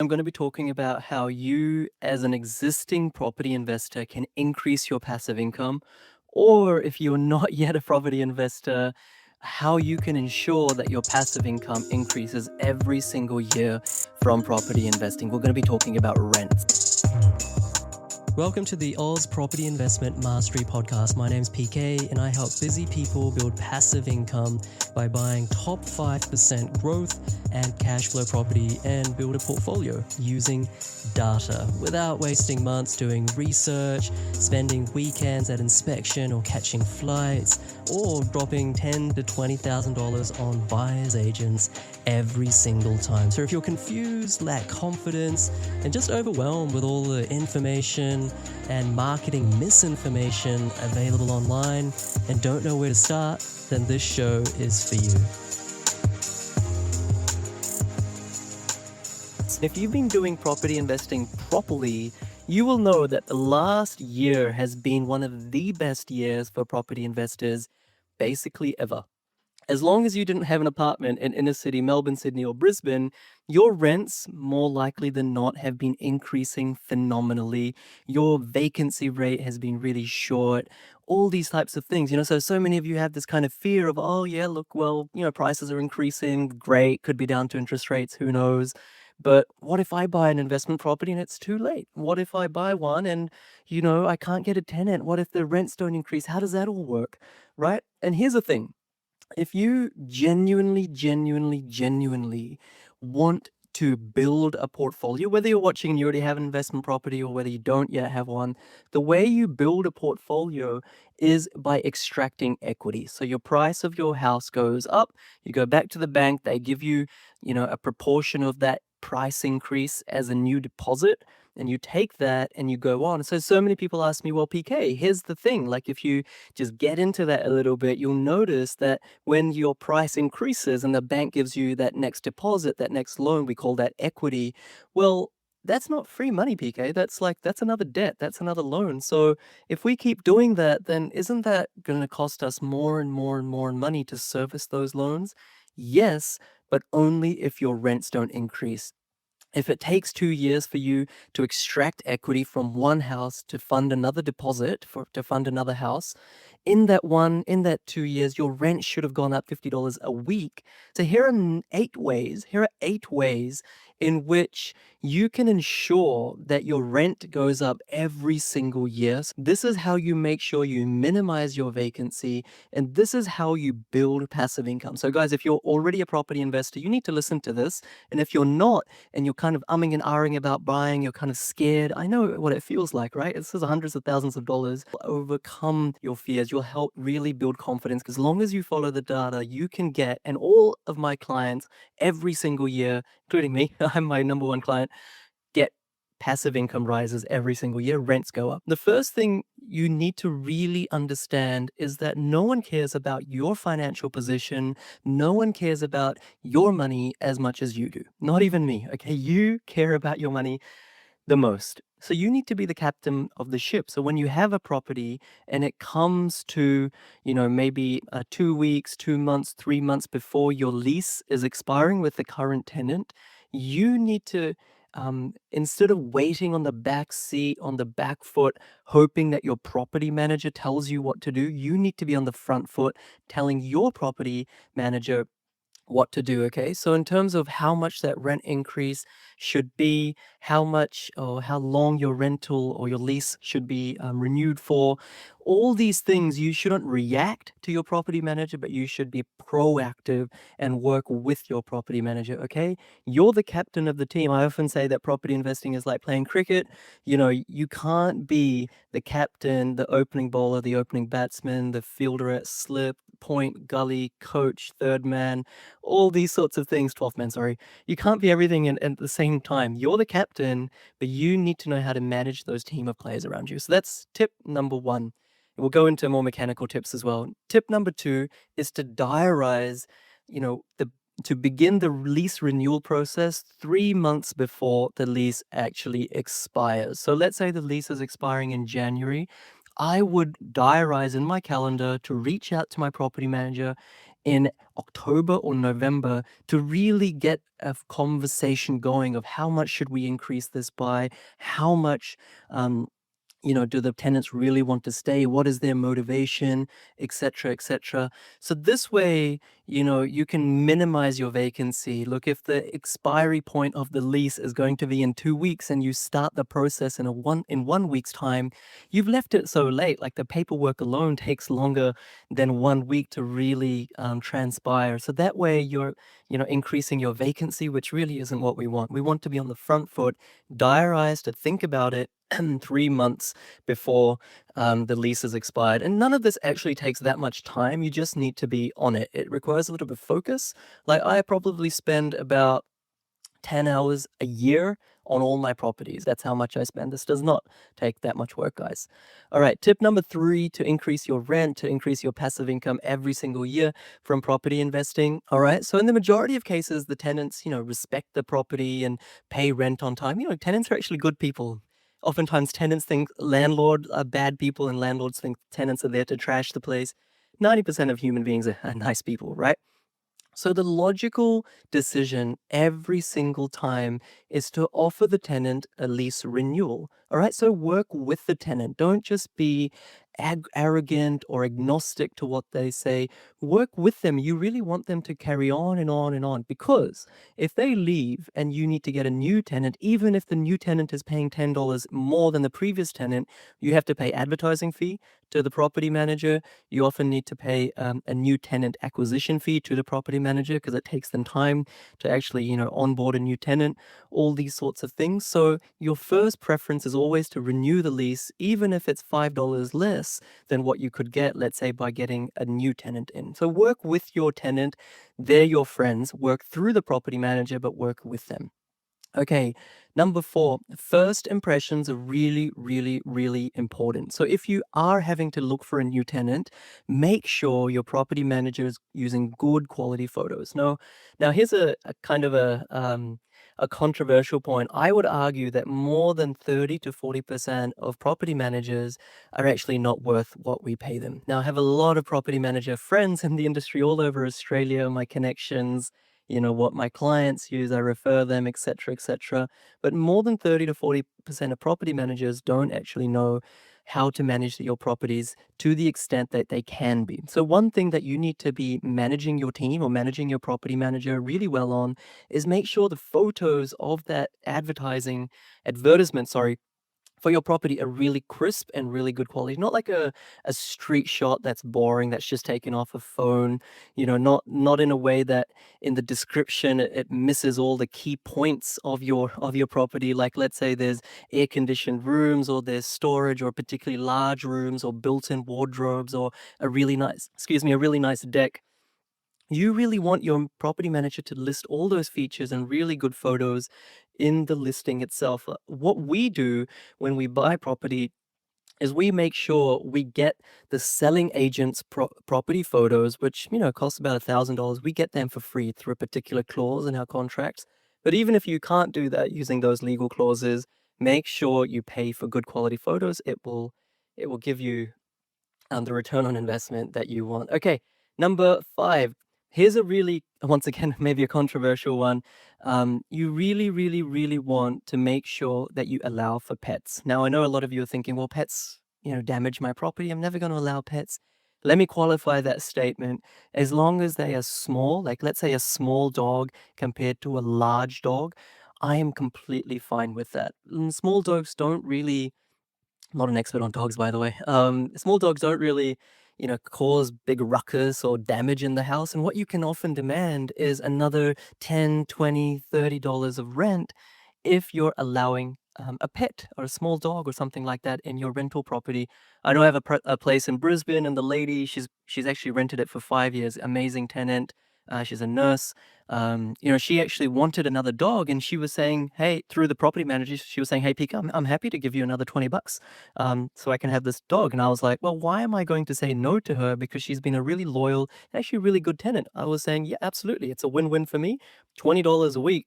I'm going to be talking about how you, as an existing property investor, can increase your passive income, or if you're not yet a property investor, how you can ensure that your passive income increases every single year from property investing. We're going to be talking about rents. Welcome to the Oz Property Investment Mastery Podcast. My name's PK and I help busy people build passive income by buying top 5% growth and cash flow property and build a portfolio using data without wasting months doing research, spending weekends at inspection or catching flights, or dropping $10,000 to $20,000 on buyer's agents every single time. So if you're confused, lack confidence, and just overwhelmed with all the information and marketing misinformation available online and don't know where to start, then this show is for you. If you've been doing property investing properly, you will know that the last year has been one of the best years for property investors basically ever. As long as you didn't have an apartment in inner city Melbourne, Sydney, or Brisbane, your rents, more likely than not, have been increasing phenomenally. Your vacancy rate has been really short. All these types of things, so many of you have this kind of fear of, oh yeah, look, well, prices are increasing. Great. Could be down to interest rates. Who knows? But what if I buy an investment property and it's too late? What if I buy one and, I can't get a tenant? What if the rents don't increase? How does that all work? Right? And here's the thing. If you genuinely want to build a portfolio, whether you're watching and you already have an investment property or whether you don't yet have one, the way you build a portfolio is by extracting equity. So your price of your house goes up, you go back to the bank, they give you, a proportion of that price increase as a new deposit, and you take that and you go on. So many people ask me, well, PK, here's the thing. Like, if you just get into that a little bit, you'll notice that when your price increases and the bank gives you that next deposit, that next loan, we call that equity. Well, that's not free money, PK. That's another debt. That's another loan. So if we keep doing that, then isn't that going to cost us more and more and more money to service those loans? Yes, but only if your rents don't increase. If it takes 2 years for you to extract equity from one house to fund another deposit to fund another house, in that 2 years, your rent should have gone up $50 a week. So here are 8 ways in which you can ensure that your rent goes up every single year. So this is how you make sure you minimize your vacancy, and this is how you build passive income. So guys, if you're already a property investor, you need to listen to this. And if you're not, and you're kind of umming and ahhing about buying, you're kind of scared. I know what it feels like, right? This is hundreds of thousands of dollars. Overcome your fears. You'll help really build confidence, because as long as you follow the data, you can get, and all of my clients every single year, including me, I'm my number one client, get passive income rises every single year, rents go up. The first thing you need to really understand is that no one cares about your financial position. No one cares about your money as much as you do. Not even me, okay? You care about your money the most. So you need to be the captain of the ship. So when you have a property and it comes to, maybe 2 weeks, 2 months, 3 months before your lease is expiring with the current tenant, you need to, instead of waiting on the back seat, on the back foot, hoping that your property manager tells you what to do, you need to be on the front foot telling your property manager what to do. Okay, so in terms of how much that rent increase should be, how much or how long your rental or your lease should be renewed for, all these things, you shouldn't react to your property manager, but you should be proactive and work with your property manager. Okay, you're the captain of the team. I often say that property investing is like playing cricket. You can't be the captain, the opening bowler, the opening batsman, the fielder at slip, point, gully, coach, third man, all these sorts of things, 12th man, sorry. You can't be everything at the same time. You're the captain, but you need to know how to manage those team of players around you. So that's tip number one. We'll go into more mechanical tips as well. Tip number two is to diarize, to begin the lease renewal process 3 months before the lease actually expires. So let's say the lease is expiring in January. I would diarize in my calendar to reach out to my property manager in October or November to really get a conversation going of how much should we increase this by, how much um, do the tenants really want to stay? What is their motivation, et cetera, et cetera. So this way, you can minimize your vacancy. Look, if the expiry point of the lease is going to be in 2 weeks and you start the process in 1 week's time, you've left it so late. Like the paperwork alone takes longer than 1 week to really transpire. So that way you're, increasing your vacancy, which really isn't what we want. We want to be on the front foot, diarize to think about it 3 months before the lease is expired. And none of this actually takes that much time. You just need to be on it. It requires a little bit of focus. Like I probably spend about 10 hours a year on all my properties. That's how much I spend. This does not take that much work, guys. All right, tip number 3 to increase your rent, to increase your passive income every single year from property investing. All right, so in the majority of cases, the tenants, respect the property and pay rent on time. Tenants are actually good people. Oftentimes, tenants think landlords are bad people and landlords think tenants are there to trash the place. 90% of human beings are nice people, right? So the logical decision every single time is to offer the tenant a lease renewal. All right. So work with the tenant. Don't just be arrogant or agnostic to what they say. Work with them. You really want them to carry on and on and on, because if they leave and you need to get a new tenant, even if the new tenant is paying $10 more than the previous tenant, you have to pay advertising fee to the property manager. You often need to pay a new tenant acquisition fee to the property manager because it takes them time to actually, onboard a new tenant, all these sorts of things. So your first preference is always to renew the lease, even if it's $5 less than what you could get, let's say, by getting a new tenant in. So work with your tenant. They're your friends. Work through the property manager, but work with them. Okay, number 4, first impressions are really, really, really important. So if you are having to look for a new tenant, make sure your property manager is using good quality photos. Now here's a kind of a controversial point. I would argue that more than 30 to 40% of property managers are actually not worth what we pay them. Now, I have a lot of property manager friends in the industry all over Australia, my connections, what my clients use, I refer them, etc., etc. But more than 30 to 40% of property managers don't actually know how to manage your properties to the extent that they can be. So one thing that you need to be managing your team or managing your property manager really well on is make sure the photos of that advertisement, sorry, for your property are really crisp and really good quality. Not like a street shot that's boring, that's just taken off a phone, not in a way that in the description it misses all the key points of your property. Like let's say there's air conditioned rooms or there's storage or particularly large rooms or built-in wardrobes or a really nice deck. You really want your property manager to list all those features and really good photos in the listing itself. What we do when we buy property is we make sure we get the selling agent's property photos, which cost about $1,000. We get them for free through a particular clause in our contracts. But even if you can't do that using those legal clauses, make sure you pay for good quality photos. It will give you the return on investment that you want. Okay, number 5. Here's a really, once again, maybe a controversial one. You really, really, really want to make sure that you allow for pets. Now, I know a lot of you are thinking, well, pets, damage my property. I'm never going to allow pets. Let me qualify that statement. As long as they are small, like let's say a small dog compared to a large dog, I am completely fine with that. Small dogs don't really, not an expert on dogs, by the way. Small dogs don't really, cause big ruckus or damage in the house. And what you can often demand is another 10, 20, $30 of rent if you're allowing a pet or a small dog or something like that in your rental property. I know I have a place in Brisbane, and the lady, she's actually rented it for 5 years. Amazing tenant. She's a nurse. She actually wanted another dog, and she was saying, "Hey," through the property manager, she was saying, "Hey, Pika, I'm happy to give you another $20, so I can have this dog." And I was like, "Well, why am I going to say no to her? Because she's been a really loyal, actually really good tenant." I was saying, "Yeah, absolutely, it's a win-win for me. $20 a week,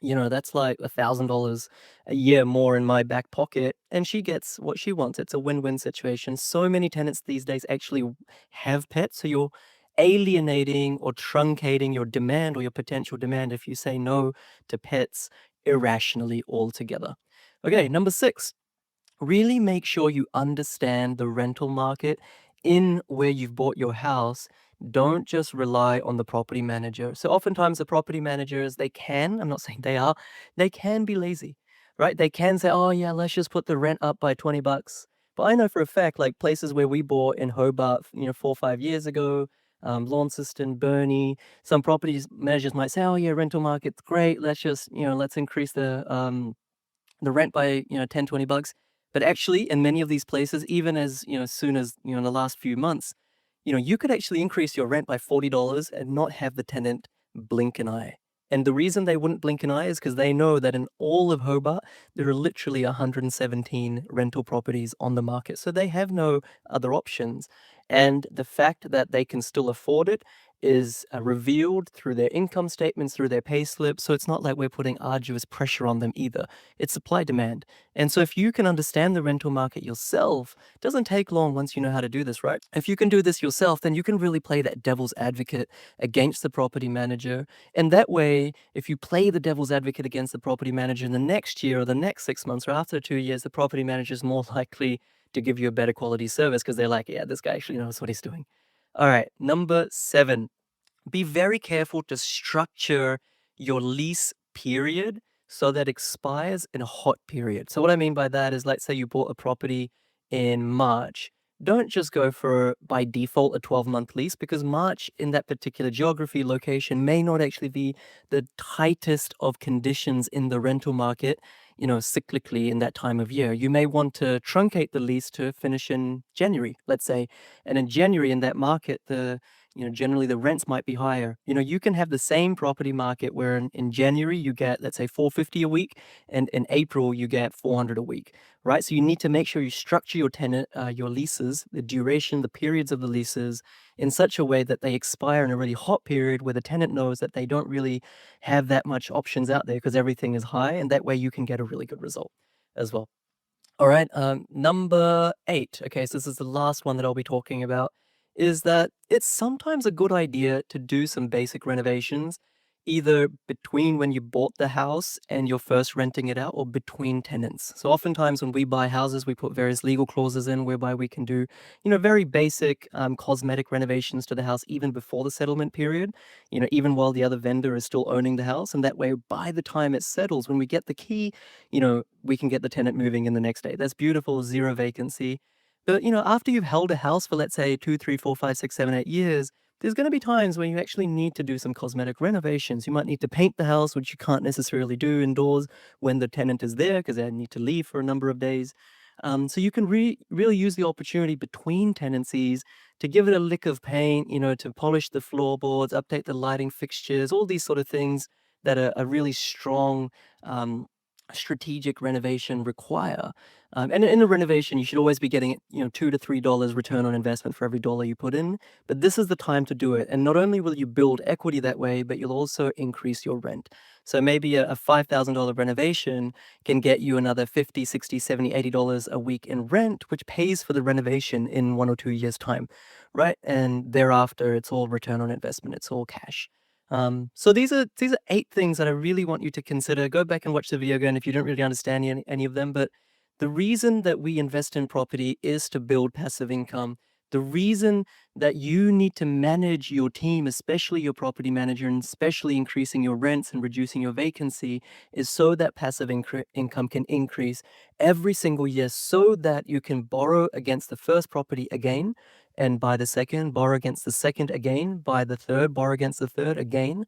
that's like $1,000 a year more in my back pocket, and she gets what she wants. It's a win-win situation." So many tenants these days actually have pets, so you're alienating or truncating your demand or your potential demand if you say no to pets irrationally altogether. Okay, number 6, really make sure you understand the rental market in where you've bought your house. Don't just rely on the property manager. So oftentimes the property managers, they can, I'm not saying they are, they can be lazy, right? They can say, oh yeah, let's just put the rent up by 20 bucks. But I know for a fact, like places where we bought in Hobart, 4 or 5 years ago, Launceston, Burnie, some properties managers might say, oh yeah, rental market's great. Let's just, let's increase the rent by 10, 20 bucks. But actually in many of these places, even as soon as in the last few months, you could actually increase your rent by $40 and not have the tenant blink an eye. And the reason they wouldn't blink an eye is because they know that in all of Hobart there are literally 117 rental properties on the market, so they have no other options. And the fact that they can still afford it is revealed through their income statements, through their pay slips. So it's not like we're putting arduous pressure on them either. It's supply demand. And so if you can understand the rental market yourself, it doesn't take long once you know how to do this, right? If you can do this yourself, then you can really play that devil's advocate against the property manager. And that way, if you play the devil's advocate against the property manager in the next year or the next 6 months or after 2 years, the property manager is more likely to give you a better quality service because they're like, yeah, this guy actually knows what he's doing. All right, number 7, be very careful to structure your lease period so that expires in a hot period. So what I mean by that is, let's say you bought a property in March. Don't just go for, by default, a 12-month lease, because March in that particular geography location may not actually be the tightest of conditions in the rental market, cyclically in that time of year. You may want to truncate the lease to finish in January, let's say. And in January in that market, generally the rents might be higher. You can have the same property market where in January you get, let's say, 450 a week, and in April you get 400 a week, right? So you need to make sure you structure your leases, the duration, the periods of the leases in such a way that they expire in a really hot period where the tenant knows that they don't really have that much options out there because everything is high, and that way you can get a really good result as well. All right, number 8. Okay, so this is the last one that I'll be talking about, is that it's sometimes a good idea to do some basic renovations, either between when you bought the house and you're first renting it out, or between tenants. So oftentimes when we buy houses, we put various legal clauses in whereby we can do, very basic cosmetic renovations to the house even before the settlement period, even while the other vendor is still owning the house. And that way, by the time it settles, when we get the key, we can get the tenant moving in the next day. That's beautiful, zero vacancy. But, after you've held a house for, let's say, 2, 3, 4, 5, 6, 7, 8 years, there's going to be times when you actually need to do some cosmetic renovations. You might need to paint the house, which you can't necessarily do indoors when the tenant is there because they need to leave for a number of days. So you can really use the opportunity between tenancies to give it a lick of paint, to polish the floorboards, update the lighting fixtures, all these sort of things that a really strong strategic renovation require. And in a renovation, you should always be getting, $2 to $3 return on investment for every dollar you put in. But this is the time to do it. And not only will you build equity that way, but you'll also increase your rent. So maybe a $5,000 renovation can get you another 50, 60, 70, $80 a week in rent, which pays for the renovation in 1 or 2 years' time, right? And thereafter, it's all return on investment. It's all cash. So these are 8 things that I really want you to consider. Go back and watch the video again if you don't really understand any of them. But the reason that we invest in property is to build passive income. The reason that you need to manage your team, especially your property manager, and especially increasing your rents and reducing your vacancy, is so that passive income can increase every single year, so that you can borrow against the first property again and buy the second, borrow against the second again, buy the third, borrow against the third again,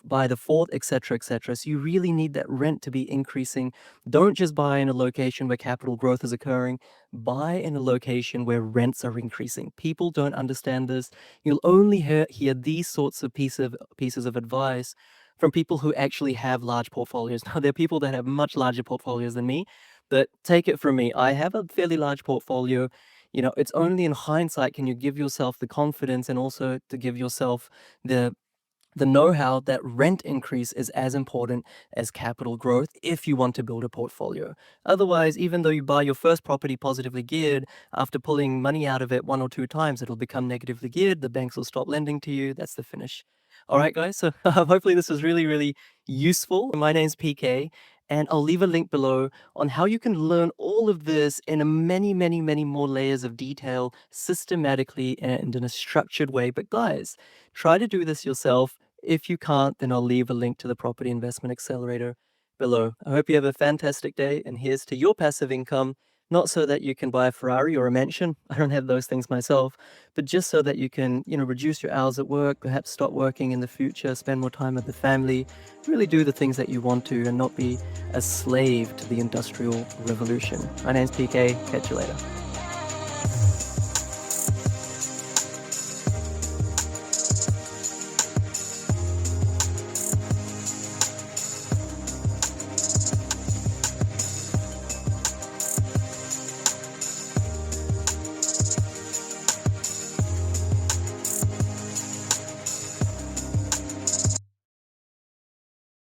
buy the fourth, etc., etc. So you really need that rent to be increasing. Don't just buy in a location where capital growth is occurring. Buy in a location where rents are increasing. People don't understand this. You'll only hear these sorts of pieces of advice from people who actually have large portfolios. Now, there are people that have much larger portfolios than me, but take it from me, I have a fairly large portfolio. It's only in hindsight can you give yourself the confidence and also to give yourself the the know-how that rent increase is as important as capital growth if you want to build a portfolio. Otherwise, even though you buy your first property positively geared, after pulling money out of it one or two times, it'll become negatively geared. The banks will stop lending to you. That's the finish. All right, guys. So hopefully this was really, really useful. My name's PK, and I'll leave a link below on how you can learn all of this in a many, many, many more layers of detail, systematically and in a structured way. But guys, try to do this yourself. If you can't, then I'll leave a link to the Property Investment Accelerator below. I hope you have a fantastic day, and here's to your passive income, not so that you can buy a Ferrari or a mansion. I don't have those things myself, but just so that you can, reduce your hours at work, perhaps stop working in the future, spend more time with the family, really do the things that you want to and not be a slave to the Industrial Revolution. My name's PK. Catch you later.